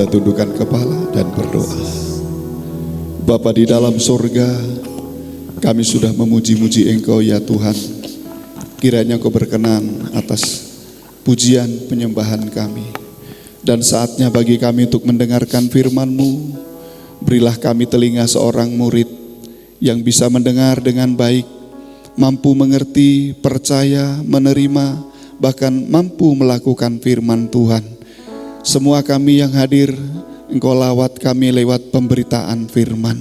kita tundukkan kepala dan berdoa. Bapa di dalam surga, kami sudah memuji-muji Engkau ya Tuhan. Kiranya Engkau berkenan atas pujian penyembahan kami. Dan saatnya bagi kami untuk mendengarkan firman-Mu. Berilah kami telinga seorang murid yang bisa mendengar dengan baik, mampu mengerti, percaya, menerima, bahkan mampu melakukan firman Tuhan. Semua kami yang hadir, Engkau lawat kami lewat pemberitaan firman.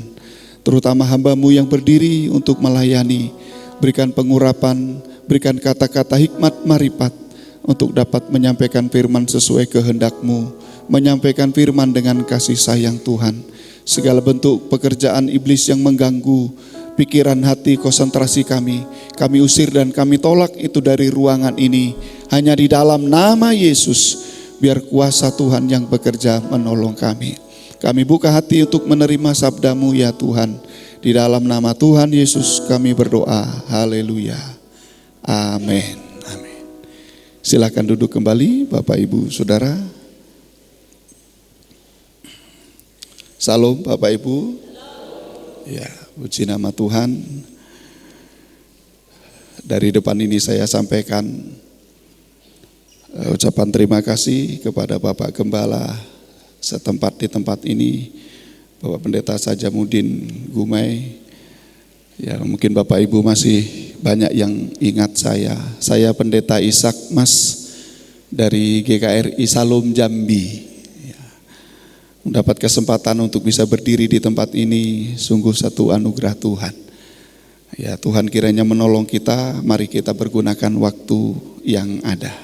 Terutama hamba-Mu yang berdiri untuk melayani. Berikan pengurapan, berikan kata-kata hikmat marifat untuk dapat menyampaikan firman sesuai kehendak-Mu. Menyampaikan firman dengan kasih sayang Tuhan. Segala bentuk pekerjaan iblis yang mengganggu pikiran, hati, konsentrasi kami usir dan kami tolak itu dari ruangan ini. Hanya di dalam nama Yesus, biar kuasa Tuhan yang bekerja menolong kami. Kami buka hati untuk menerima sabda-Mu ya Tuhan. Di dalam nama Tuhan Yesus kami berdoa. Haleluya. Amin. Amin. Silakan duduk kembali Bapak Ibu Saudara. Salam Bapak Ibu. Ya, puji nama Tuhan. Dari depan ini saya sampaikan ucapan terima kasih kepada Bapak Gembala setempat di tempat ini, Bapak Pendeta Sajamuddin Gumai. Ya, mungkin Bapak Ibu masih banyak yang ingat saya. Saya Pendeta Ishak Mas dari GKRI Salom Jambi. Mendapat kesempatan untuk bisa berdiri di tempat ini sungguh satu anugerah Tuhan. Ya, Tuhan kiranya menolong kita, mari kita pergunakan waktu yang ada.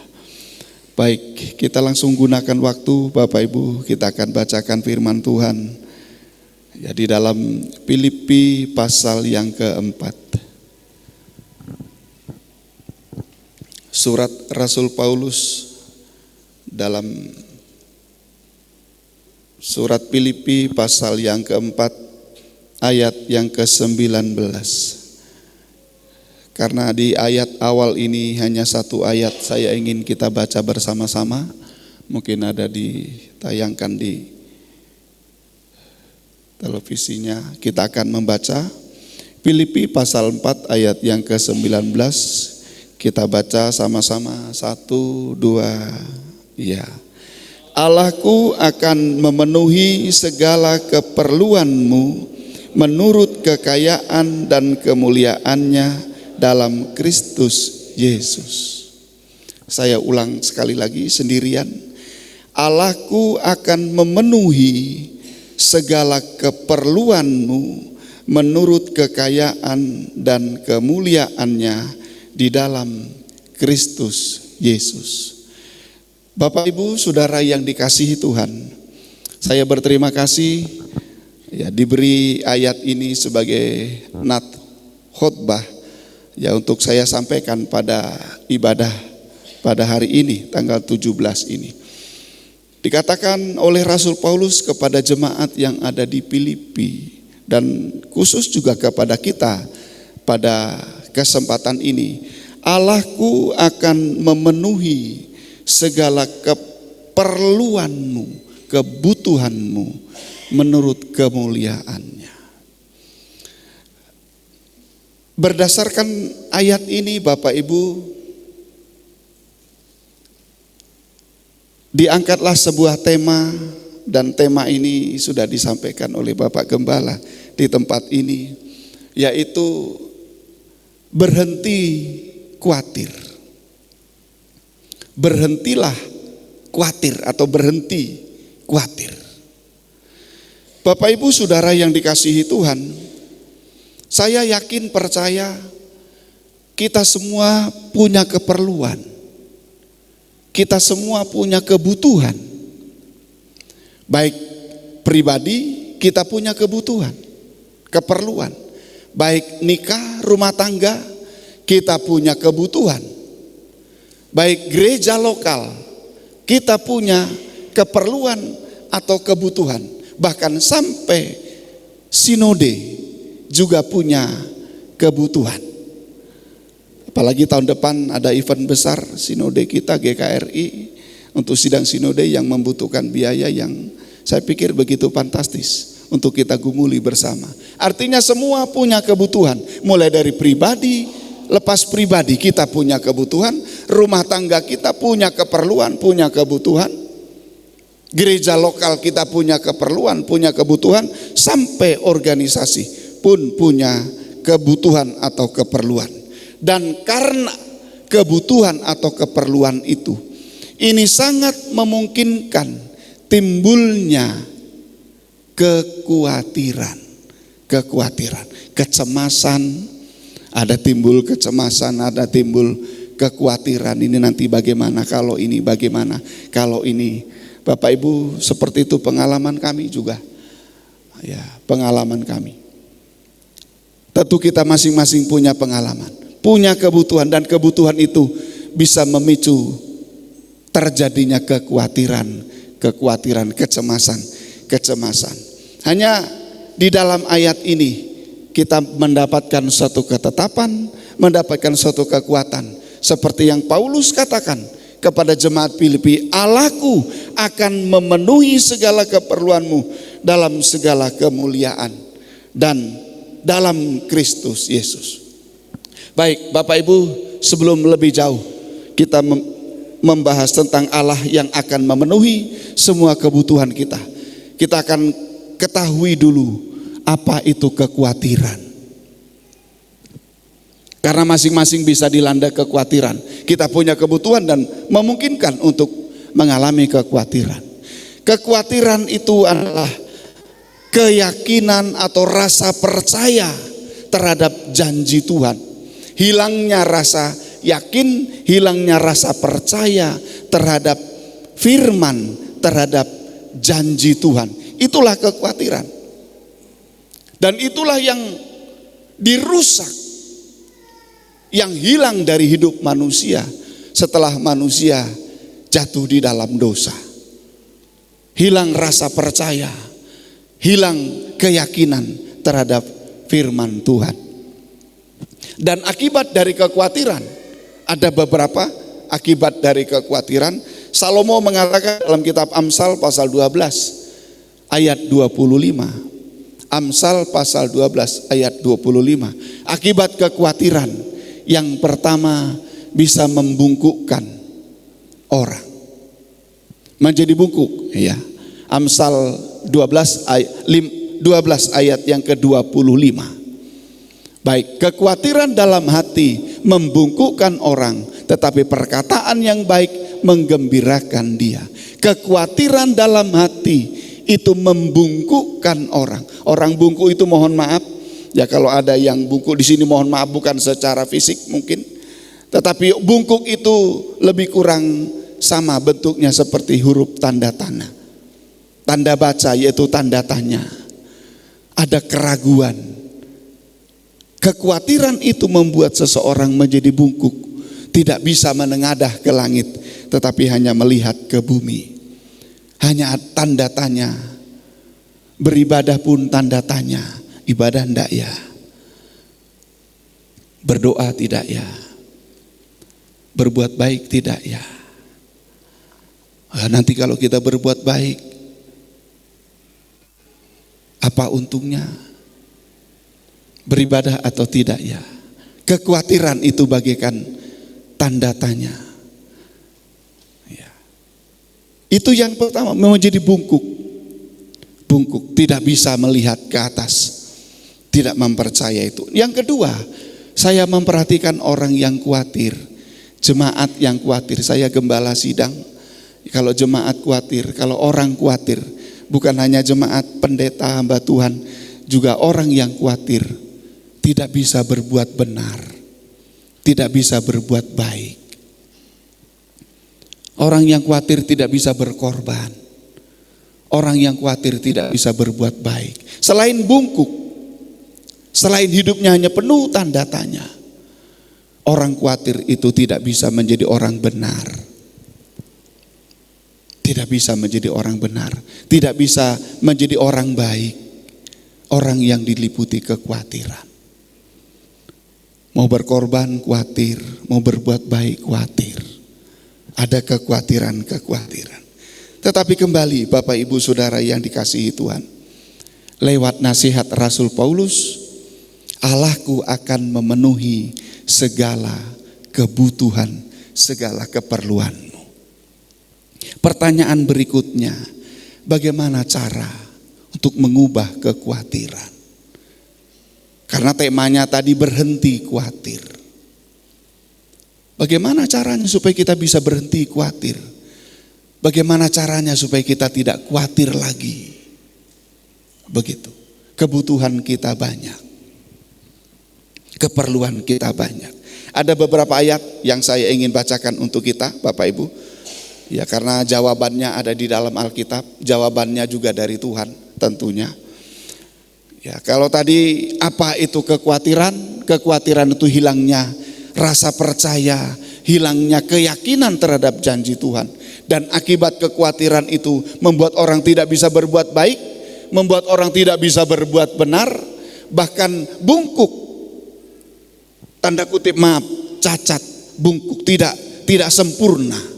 Baik, kita langsung gunakan waktu Bapak Ibu, kita akan bacakan firman Tuhan. Ya, di dalam Filipi pasal yang keempat. Surat Rasul Paulus dalam Surat Filipi pasal yang keempat ayat yang ke-19. Karena di ayat awal ini hanya satu ayat saya ingin kita baca bersama-sama. Mungkin ada ditayangkan di televisinya. Kita akan membaca Filipi pasal 4 ayat yang ke-19. Kita baca sama-sama 1, 2, ya. Allahku akan memenuhi segala keperluanmu menurut kekayaan dan kemuliaannya dalam Kristus Yesus. Saya ulang sekali lagi sendirian. Allahku akan memenuhi segala keperluanmu menurut kekayaan dan kemuliaannya di dalam Kristus Yesus. Bapak Ibu Saudara yang dikasihi Tuhan, saya berterima kasih ya diberi ayat ini sebagai nat khotbah ya untuk saya sampaikan pada ibadah pada hari ini tanggal 17 ini. Dikatakan oleh Rasul Paulus kepada jemaat yang ada di Filipi dan khusus juga kepada kita pada kesempatan ini, Allahku akan memenuhi segala keperluanmu, kebutuhanmu menurut kemuliaannya. Berdasarkan ayat ini Bapak Ibu, diangkatlah sebuah tema dan tema ini sudah disampaikan oleh Bapak Gembala di tempat ini, yaitu berhenti khawatir. Berhentilah khawatir atau berhenti khawatir. Bapak Ibu Saudara yang dikasihi Tuhan, saya yakin percaya kita semua punya keperluan. Kita semua punya kebutuhan. Baik pribadi kita punya kebutuhan, keperluan. Baik nikah, rumah tangga kita punya kebutuhan. Baik gereja lokal, kita punya keperluan atau kebutuhan. Bahkan sampai sinode juga punya kebutuhan. Apalagi tahun depan ada event besar sinode kita GKRI untuk sidang sinode yang membutuhkan biaya yang Saya pikir begitu fantastis untuk kita gumuli bersama. Artinya semua punya kebutuhan, mulai dari pribadi, lepas pribadi kita punya kebutuhan, rumah tangga kita punya keperluan, punya kebutuhan, gereja lokal kita punya keperluan, punya kebutuhan, sampai organisasi pun punya kebutuhan atau keperluan. Dan karena kebutuhan atau keperluan itu, ini sangat memungkinkan timbulnya kekhawatiran, kecemasan, ada timbul kecemasan, ada timbul kekhawatiran. Ini nanti bagaimana kalau ini, bagaimana kalau ini. Bapak Ibu, seperti itu pengalaman kami juga. Ya, pengalaman kami. Tentu kita masing-masing punya pengalaman, punya kebutuhan, dan kebutuhan itu bisa memicu terjadinya kekhawatiran, kecemasan. Hanya di dalam ayat ini kita mendapatkan suatu ketetapan, mendapatkan suatu kekuatan. Seperti yang Paulus katakan kepada jemaat Filipi, Allahku akan memenuhi segala keperluanmu dalam segala kemuliaan dan dalam Kristus Yesus. Baik Bapak Ibu, sebelum lebih jauh kita membahas tentang Allah yang akan memenuhi semua kebutuhan kita, kita akan ketahui dulu apa itu kekhawatiran. Karena masing-masing bisa dilanda kekhawatiran. Kita punya kebutuhan dan memungkinkan untuk mengalami kekhawatiran. Kekhawatiran itu adalah keyakinan atau rasa percaya terhadap janji Tuhan. Hilangnya rasa yakin, hilangnya rasa percaya terhadap firman, terhadap janji Tuhan. Itulah kekhawatiran. Dan itulah yang dirusak, yang hilang dari hidup manusia setelah manusia jatuh di dalam dosa. Hilang rasa percaya, hilang keyakinan terhadap firman Tuhan. Dan akibat dari kekhawatiran, ada beberapa akibat dari kekhawatiran. Salomo mengatakan dalam kitab Amsal pasal 12 ayat 25. Amsal pasal 12 ayat 25. Akibat kekhawatiran yang pertama bisa membungkukkan orang. Menjadi bungkuk, ya. Amsal 12 ayat yang ke-25. Baik, kekhawatiran dalam hati membungkukkan orang, tetapi perkataan yang baik menggembirakan dia. Kekhawatiran dalam hati itu membungkukkan orang. Orang bungkuk itu mohon maaf, ya kalau ada yang bungkuk di sini mohon maaf, bukan secara fisik mungkin, tetapi bungkuk itu lebih kurang sama bentuknya seperti huruf tanda tanya, tanda baca yaitu tanda tanya. Ada keraguan. Kekhawatiran itu membuat seseorang menjadi bungkuk, tidak bisa menengadah ke langit, tetapi hanya melihat ke bumi. Hanya tanda tanya. Beribadah pun tanda tanya. Ibadah enggak ya? Berdoa tidak ya? Berbuat baik tidak ya? Nanti kalau kita berbuat baik, apa untungnya? Beribadah atau tidak ya? Kekhawatiran itu bagaikan tanda tanya. Ya. Itu yang pertama, menjadi bungkuk. Bungkuk, tidak bisa melihat ke atas, tidak mempercaya itu. Yang kedua, saya memperhatikan orang yang khawatir, jemaat yang khawatir. Saya gembala sidang, kalau jemaat khawatir, kalau orang khawatir, bukan hanya jemaat, pendeta, hamba Tuhan, juga orang yang khawatir, tidak bisa berbuat benar, tidak bisa berbuat baik. Orang yang khawatir tidak bisa berkorban. Orang yang khawatir tidak bisa berbuat baik. Selain bungkuk, selain hidupnya hanya penuh tanda tanya, orang khawatir itu tidak bisa menjadi orang benar. Tidak bisa menjadi orang benar, tidak bisa menjadi orang baik. Orang yang diliputi kekhawatiran. Mau berkorban khawatir, mau berbuat baik khawatir. Ada kekhawatiran. Tetapi kembali Bapak Ibu Saudara yang dikasihi Tuhan, lewat nasihat Rasul Paulus, Allahku akan memenuhi segala kebutuhan, segala keperluanmu. Pertanyaan berikutnya, bagaimana cara untuk mengubah kekhawatiran? Karena temanya tadi berhenti khawatir. Bagaimana caranya supaya kita bisa berhenti khawatir? Bagaimana caranya supaya kita tidak khawatir lagi? Begitu. Kebutuhan kita banyak. Keperluan kita banyak. Ada beberapa ayat yang saya ingin bacakan untuk kita, Bapak Ibu. Ya, karena jawabannya ada di dalam Alkitab, jawabannya juga dari Tuhan tentunya. Ya, kalau tadi apa itu kekhawatiran? Kekhawatiran itu hilangnya rasa percaya, hilangnya keyakinan terhadap janji Tuhan. Dan akibat kekhawatiran itu membuat orang tidak bisa berbuat baik, membuat orang tidak bisa berbuat benar, bahkan bungkuk. Tanda kutip maaf, cacat, bungkuk, tidak sempurna.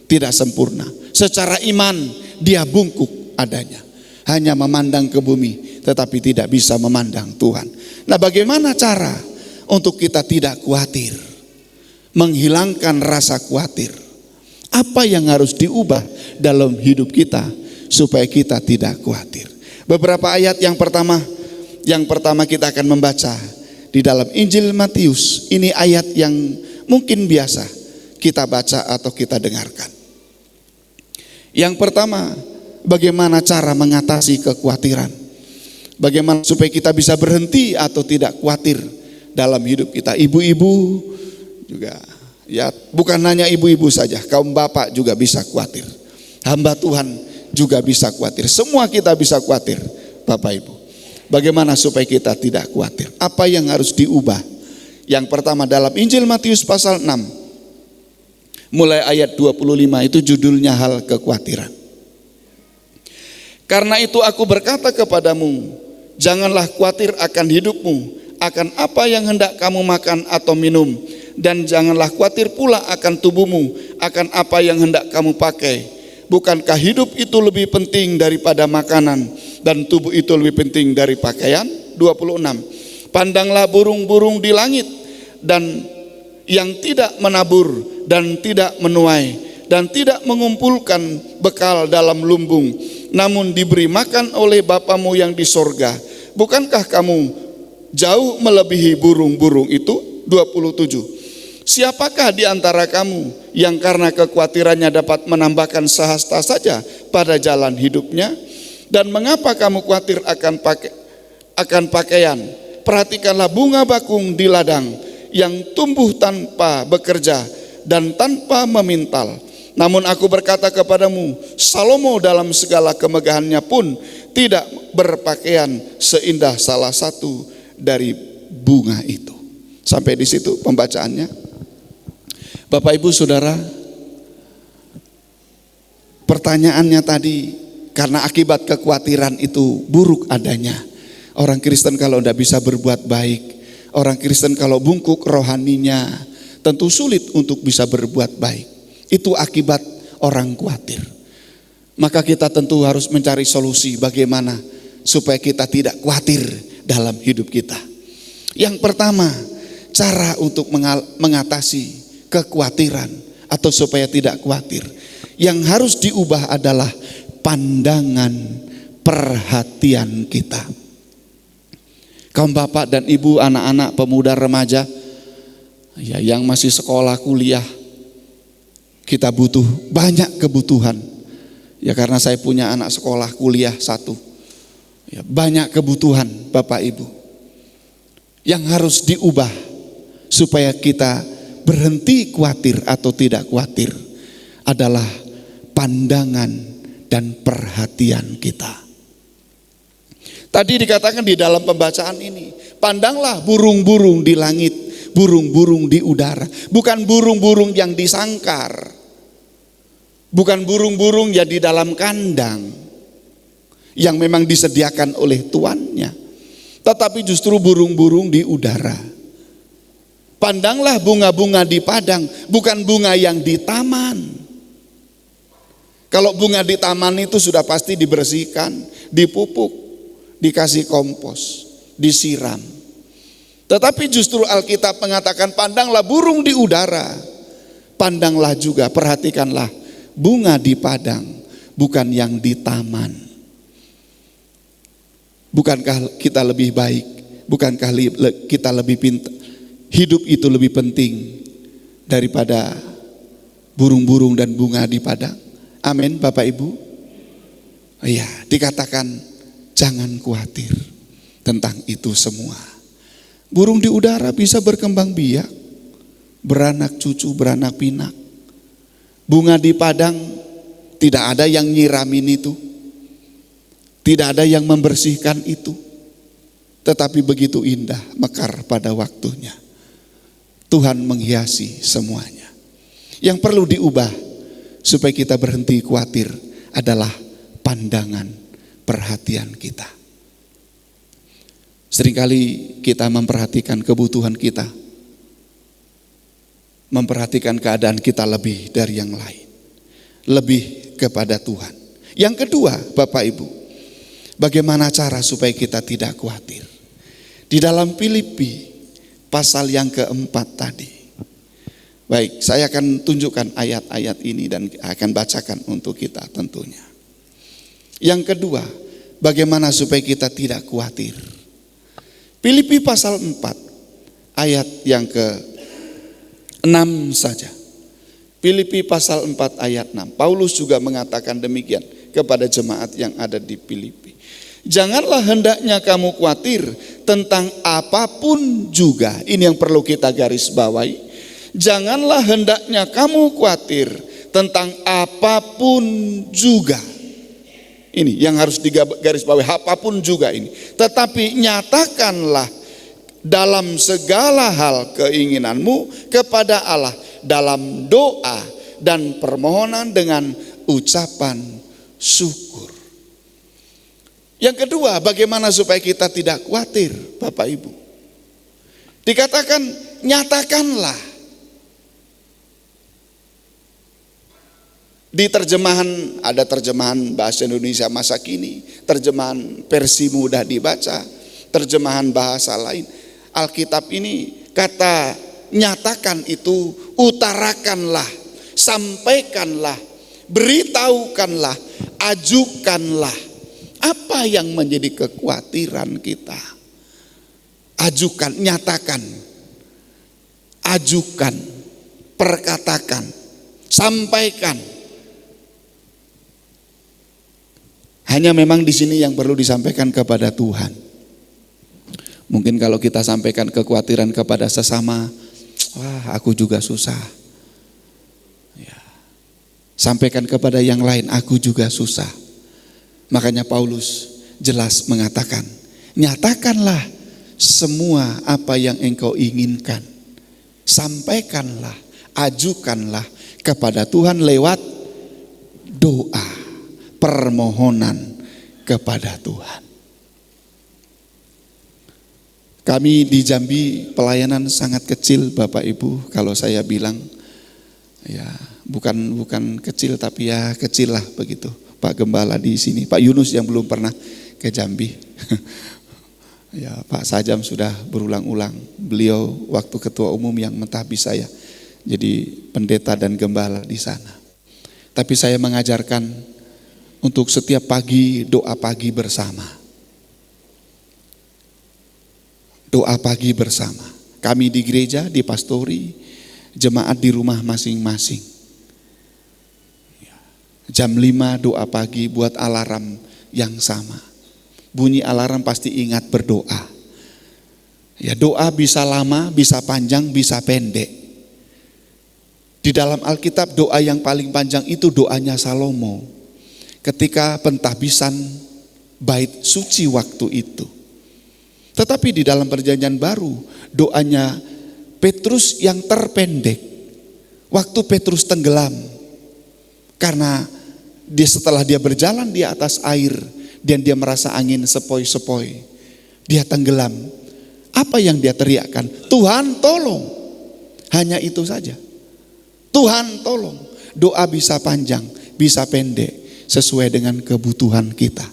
Tidak sempurna. Secara iman dia bungkuk adanya. Hanya memandang ke bumi tetapi tidak bisa memandang Tuhan. Nah, bagaimana cara untuk kita tidak khawatir? Menghilangkan rasa khawatir. Apa yang harus diubah dalam hidup kita supaya kita tidak khawatir? Beberapa ayat yang pertama kita akan membaca di dalam Injil Matius. Ini ayat yang mungkin biasa kita baca atau kita dengarkan. Yang pertama, bagaimana cara mengatasi kekhawatiran? Bagaimana supaya kita bisa berhenti atau tidak khawatir dalam hidup kita? Ibu-ibu juga, ya bukan hanya ibu-ibu saja, kaum bapak juga bisa khawatir. Hamba Tuhan juga bisa khawatir. Semua kita bisa khawatir, Bapak Ibu. Bagaimana supaya kita tidak khawatir? Apa yang harus diubah? Yang pertama dalam Injil Matius pasal 6, mulai ayat 25, itu judulnya hal kekhawatiran. Karena itu aku berkata kepadamu, janganlah khawatir akan hidupmu, akan apa yang hendak kamu makan atau minum, dan janganlah khawatir pula akan tubuhmu, akan apa yang hendak kamu pakai. Bukankah hidup itu lebih penting daripada makanan, dan tubuh itu lebih penting dari pakaian? 26. Pandanglah burung-burung di langit, dan yang tidak menabur dan tidak menuai dan tidak mengumpulkan bekal dalam lumbung, namun diberi makan oleh Bapamu yang di sorga. Bukankah kamu jauh melebihi burung-burung itu? 27. Siapakah di antara kamu yang karena kekhawatirannya dapat menambahkan sehasta saja pada jalan hidupnya? Dan mengapa kamu khawatir akan pakaian? Perhatikanlah bunga bakung di ladang yang tumbuh tanpa bekerja dan tanpa memintal. Namun aku berkata kepadamu, Salomo dalam segala kemegahannya pun tidak berpakaian seindah salah satu dari bunga itu. Sampai di situ pembacaannya. Bapak Ibu Saudara, pertanyaannya tadi, karena akibat kekhawatiran itu buruk adanya. Orang Kristen kalau tidak bisa berbuat baik, orang Kristen kalau bungkuk rohaninya, tentu sulit untuk bisa berbuat baik. Itu akibat orang khawatir. Maka kita tentu harus mencari solusi bagaimana supaya kita tidak khawatir dalam hidup kita. Yang pertama, cara untuk mengatasi kekhawatiran atau supaya tidak khawatir, yang harus diubah adalah pandangan perhatian kita. Kaum bapak dan ibu, anak-anak, pemuda, remaja, ya, yang masih sekolah, kuliah, kita butuh banyak kebutuhan. Ya, karena saya punya anak sekolah kuliah satu, ya, banyak kebutuhan Bapak Ibu yang harus diubah supaya kita berhenti khawatir atau tidak khawatir adalah pandangan dan perhatian kita. Tadi dikatakan di dalam pembacaan ini, pandanglah burung-burung di langit, burung-burung di udara. Bukan burung-burung yang disangkar, bukan burung-burung yang di dalam kandang yang memang disediakan oleh tuannya, tetapi justru burung-burung di udara. Pandanglah bunga-bunga di padang, bukan bunga yang di taman. Kalau bunga di taman itu sudah pasti dibersihkan, dipupuk, dikasih kompos, disiram. Tetapi justru Alkitab mengatakan pandanglah burung di udara, pandanglah juga, perhatikanlah bunga di padang, bukan yang di taman. Bukankah kita lebih baik? Bukankah kita lebih pintar? Hidup itu lebih penting daripada burung-burung dan bunga di padang. Amin, Bapak Ibu. Iya, dikatakan jangan khawatir tentang itu semua. Burung di udara bisa berkembang biak, beranak cucu, beranak pinak. Bunga di padang tidak ada yang nyiramin itu, tidak ada yang membersihkan itu, tetapi begitu indah mekar pada waktunya. Tuhan menghiasi semuanya. Yang perlu diubah supaya kita berhenti khawatir adalah pandangan perhatian kita. Seringkali kita memperhatikan kebutuhan kita, memperhatikan keadaan kita lebih dari yang lain, lebih kepada Tuhan. Yang kedua, Bapak Ibu, bagaimana cara supaya kita tidak khawatir? Di dalam Filipi pasal yang keempat tadi. Baik, saya akan tunjukkan ayat-ayat ini dan akan bacakan untuk kita tentunya. Yang kedua, bagaimana supaya kita tidak khawatir? Filipi pasal 4 ayat yang ke-6 saja. Filipi pasal 4 ayat 6. Paulus juga mengatakan demikian kepada jemaat yang ada di Filipi. Janganlah hendaknya kamu khawatir tentang apapun juga. Ini yang perlu kita garis bawahi. Janganlah hendaknya kamu khawatir tentang apapun juga. Ini yang harus digarisbawahi, apapun juga ini. Tetapi nyatakanlah dalam segala hal keinginanmu kepada Allah dalam doa dan permohonan dengan ucapan syukur. Yang kedua, bagaimana supaya kita tidak khawatir, Bapak Ibu? Dikatakan nyatakanlah. Di terjemahan, ada terjemahan bahasa Indonesia masa kini, terjemahan versi mudah dibaca, terjemahan bahasa lain. Alkitab ini kata nyatakan itu utarakanlah, sampaikanlah, beritahukanlah, ajukanlah. Apa yang menjadi kekhawatiran kita? Ajukan, nyatakan, ajukan, perkatakan, sampaikan. Hanya memang di sini yang perlu disampaikan kepada Tuhan. Mungkin kalau kita sampaikan kekhawatiran kepada sesama, wah aku juga susah. Ya. Sampaikan kepada yang lain, aku juga susah. Makanya Paulus jelas mengatakan, nyatakanlah semua apa yang engkau inginkan. Sampaikanlah, ajukanlah kepada Tuhan lewat doa, permohonan kepada Tuhan. Kami di Jambi pelayanan sangat kecil, Bapak Ibu. Kalau saya bilang ya bukan kecil tapi ya kecil lah begitu. Pak Gembala di sini, Pak Yunus yang belum pernah ke Jambi. Ya, Pak Sajam sudah berulang-ulang. Beliau waktu ketua umum yang mentahbis saya jadi pendeta dan gembala di sana. Tapi saya mengajarkan untuk setiap pagi doa pagi bersama. Doa pagi bersama. Kami di gereja, di pastori, jemaat di rumah masing-masing. Jam 5 doa pagi, buat alarm yang sama. Bunyi alarm pasti ingat berdoa. Ya, doa bisa lama, bisa panjang, bisa pendek. Di dalam Alkitab doa yang paling panjang itu doanya Salomo. Ketika pentahbisan bait suci waktu itu. Tetapi di dalam perjanjian baru doanya Petrus yang terpendek. Waktu Petrus tenggelam. Karena setelah dia berjalan di atas air dan dia merasa angin sepoi-sepoi, dia tenggelam. Apa yang dia teriakkan? Tuhan tolong. Hanya itu saja. Tuhan tolong. Doa bisa panjang, bisa pendek sesuai dengan kebutuhan kita.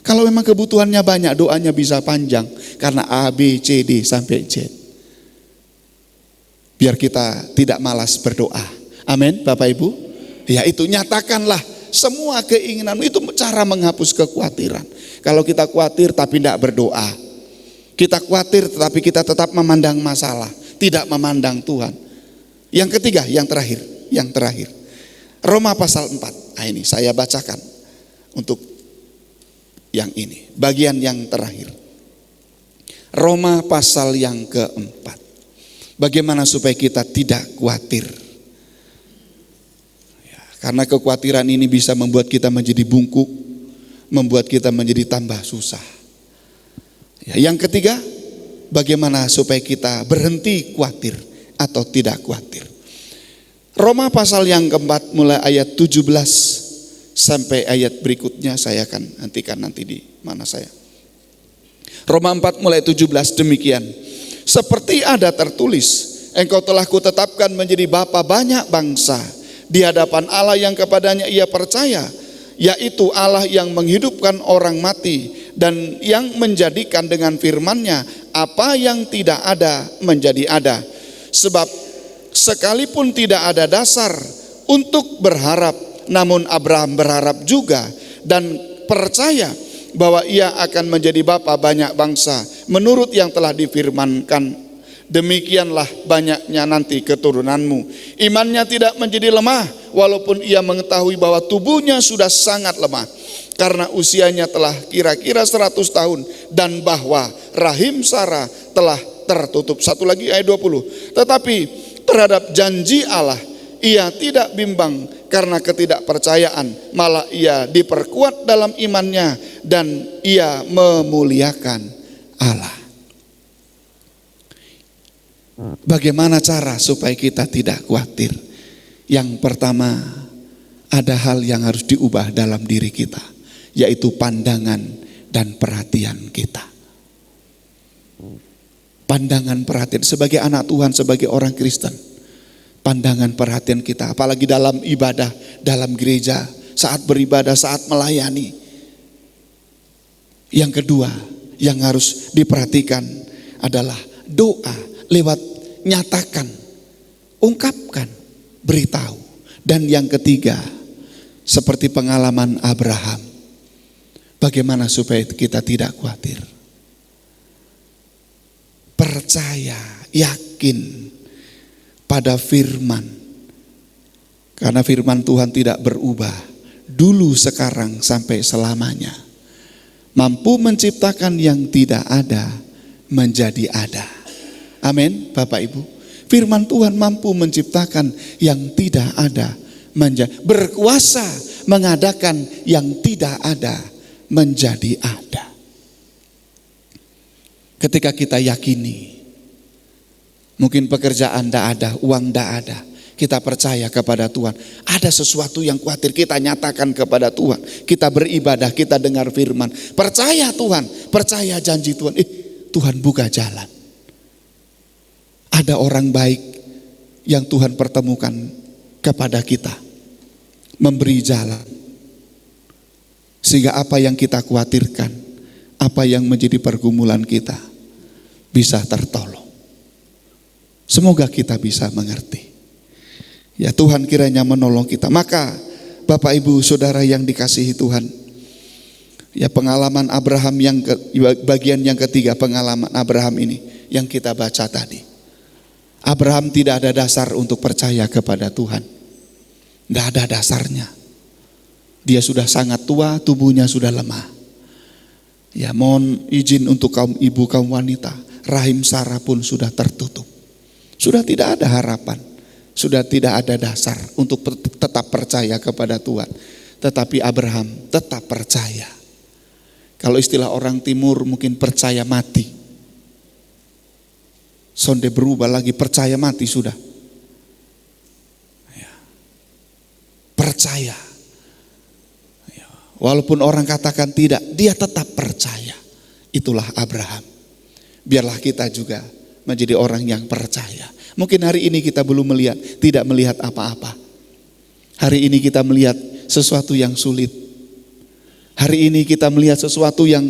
Kalau memang kebutuhannya banyak, doanya bisa panjang karena A, B, C, D sampai Z. Biar kita tidak malas berdoa. Amin, Bapak Ibu. Ya, itu nyatakanlah semua keinginanmu, itu cara menghapus kekhawatiran. Kalau kita khawatir tapi tidak berdoa, kita khawatir tetapi kita tetap memandang masalah, tidak memandang Tuhan. Yang ketiga, yang terakhir. Roma pasal 4. Nah, ini saya bacakan untuk yang ini, bagian yang terakhir. Roma pasal yang keempat. Bagaimana supaya kita tidak khawatir? Ya, karena kekhawatiran ini bisa membuat kita menjadi bungkuk, membuat kita menjadi tambah susah. Ya, yang ketiga, bagaimana supaya kita berhenti khawatir atau tidak khawatir? Roma pasal yang keempat mulai ayat 17 sampai ayat berikutnya, saya akan hentikan nanti di mana saya. Roma 4 mulai 17 demikian. Seperti ada tertulis, engkau telah kutetapkan menjadi bapa banyak bangsa di hadapan Allah yang kepadanya ia percaya, yaitu Allah yang menghidupkan orang mati dan yang menjadikan dengan firman-Nya apa yang tidak ada menjadi ada. Sebab sekalipun tidak ada dasar untuk berharap, namun Abraham berharap juga dan percaya bahwa ia akan menjadi bapa banyak bangsa menurut yang telah difirmankan, demikianlah banyaknya nanti keturunanmu. Imannya tidak menjadi lemah walaupun ia mengetahui bahwa tubuhnya sudah sangat lemah karena usianya telah kira-kira 100 tahun dan bahwa rahim Sarah telah tertutup. Satu lagi ayat 20. Tetapi terhadap janji Allah ia tidak bimbang karena ketidakpercayaan, malah ia diperkuat dalam imannya dan ia memuliakan Allah. Bagaimana cara supaya kita tidak khawatir? Yang pertama, ada hal yang harus diubah dalam diri kita, yaitu pandangan dan perhatian kita. Pandangan perhatian sebagai anak Tuhan, sebagai orang Kristen. Pandangan perhatian kita, apalagi dalam ibadah, dalam gereja, saat beribadah, saat melayani. Yang kedua yang harus diperhatikan adalah doa lewat nyatakan, ungkapkan, beritahu. Dan yang ketiga, seperti pengalaman Abraham, bagaimana supaya kita tidak khawatir? Percaya, yakin pada firman. Karena firman Tuhan tidak berubah, dulu, sekarang, sampai selamanya. Mampu menciptakan yang tidak ada menjadi ada. Amin, Bapak Ibu. Firman Tuhan mampu menciptakan yang tidak ada menjadi, berkuasa mengadakan yang tidak ada menjadi ada. Ketika kita yakini, mungkin pekerjaan tidak ada, uang tidak ada, kita percaya kepada Tuhan. Ada sesuatu yang khawatir, kita nyatakan kepada Tuhan. Kita beribadah, kita dengar firman. Percaya Tuhan, percaya janji Tuhan. Tuhan buka jalan. Ada orang baik yang Tuhan pertemukan kepada kita, memberi jalan. Sehingga apa yang kita khawatirkan, apa yang menjadi pergumulan kita, bisa tertolong. Semoga kita bisa mengerti. Ya, Tuhan kiranya menolong kita. Maka Bapak Ibu Saudara yang dikasihi Tuhan, ya, pengalaman Abraham yang bagian yang ketiga, pengalaman Abraham ini yang kita baca tadi. Abraham tidak ada dasar untuk percaya kepada Tuhan. Tidak ada dasarnya. Dia sudah sangat tua, tubuhnya sudah lemah. Ya, mohon izin untuk kaum ibu, kaum wanita, rahim Sarah pun sudah tertutup. Sudah tidak ada harapan. Sudah tidak ada dasar untuk tetap percaya kepada Tuhan. Tetapi Abraham tetap percaya. Kalau istilah orang timur mungkin percaya mati. Sonde berubah lagi, percaya mati sudah. Ya. Percaya. Ya. Walaupun orang katakan tidak, dia tetap percaya. Itulah Abraham. Biarlah kita juga menjadi orang yang percaya. Mungkin hari ini kita belum melihat, tidak melihat apa-apa. Hari ini kita melihat sesuatu yang sulit. Hari ini kita melihat sesuatu yang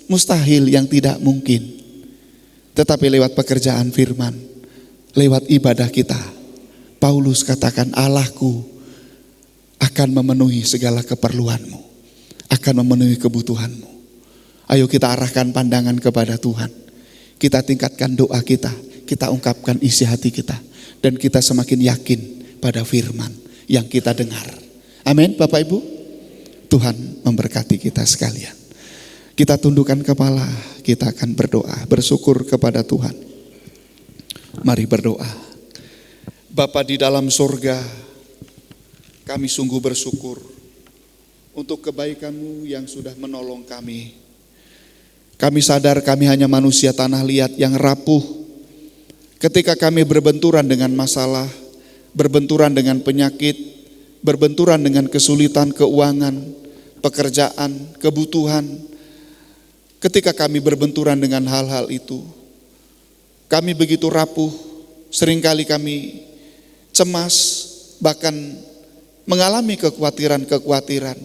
mustahil, yang tidak mungkin. Tetapi lewat pekerjaan firman, lewat ibadah kita, Paulus katakan, Allahku akan memenuhi segala keperluanmu, akan memenuhi kebutuhanmu. Ayo kita arahkan pandangan kepada Tuhan. Kita tingkatkan doa kita ungkapkan isi hati kita. Dan kita semakin yakin pada firman yang kita dengar. Amin Bapak Ibu. Tuhan memberkati kita sekalian. Kita tundukkan kepala, kita akan berdoa, bersyukur kepada Tuhan. Mari berdoa. Bapa di dalam surga, kami sungguh bersyukur untuk kebaikan-Mu yang sudah menolong kami. Kami sadar kami hanya manusia tanah liat yang rapuh. Ketika kami berbenturan dengan masalah, berbenturan dengan penyakit, berbenturan dengan kesulitan keuangan, pekerjaan, kebutuhan. Ketika kami berbenturan dengan hal-hal itu, kami begitu rapuh, seringkali kami cemas, bahkan mengalami kekhawatiran-kekhawatiran.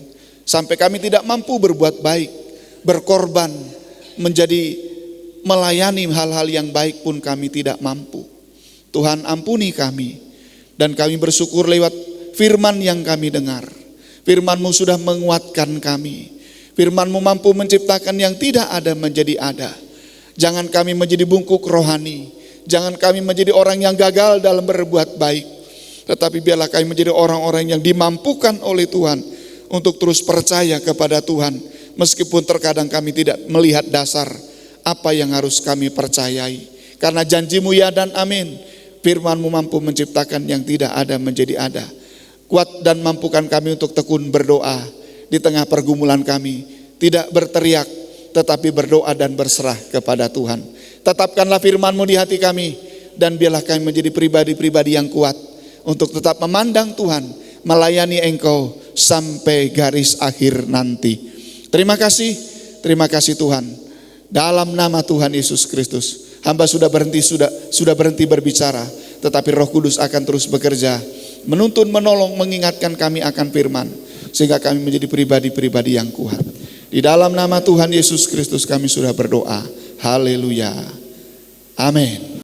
Sampai kami tidak mampu berbuat baik, berkorban, menjadi melayani hal-hal yang baik pun kami tidak mampu. Tuhan ampuni kami. Dan kami bersyukur lewat firman yang kami dengar. Firman-Mu sudah menguatkan kami. Firman-Mu mampu menciptakan yang tidak ada menjadi ada. Jangan kami menjadi bungkuk rohani. Jangan kami menjadi orang yang gagal dalam berbuat baik. Tetapi biarlah kami menjadi orang-orang yang dimampukan oleh Tuhan untuk terus percaya kepada Tuhan. Meskipun terkadang kami tidak melihat dasar apa yang harus kami percayai. Karena janji-Mu ya dan amin. Firman-Mu mampu menciptakan yang tidak ada menjadi ada. Kuat dan mampukan kami untuk tekun berdoa di tengah pergumulan kami. Tidak berteriak, tetapi berdoa dan berserah kepada Tuhan. Tetapkanlah firman-Mu di hati kami. Dan biarlah kami menjadi pribadi-pribadi yang kuat untuk tetap memandang Tuhan, melayani Engkau sampai garis akhir nanti. Terima kasih Tuhan. Dalam nama Tuhan Yesus Kristus, hamba sudah berhenti berbicara, tetapi Roh Kudus akan terus bekerja, menuntun, menolong, mengingatkan kami akan firman, sehingga kami menjadi pribadi-pribadi yang kuat. Di dalam nama Tuhan Yesus Kristus kami sudah berdoa. Haleluya. Amin.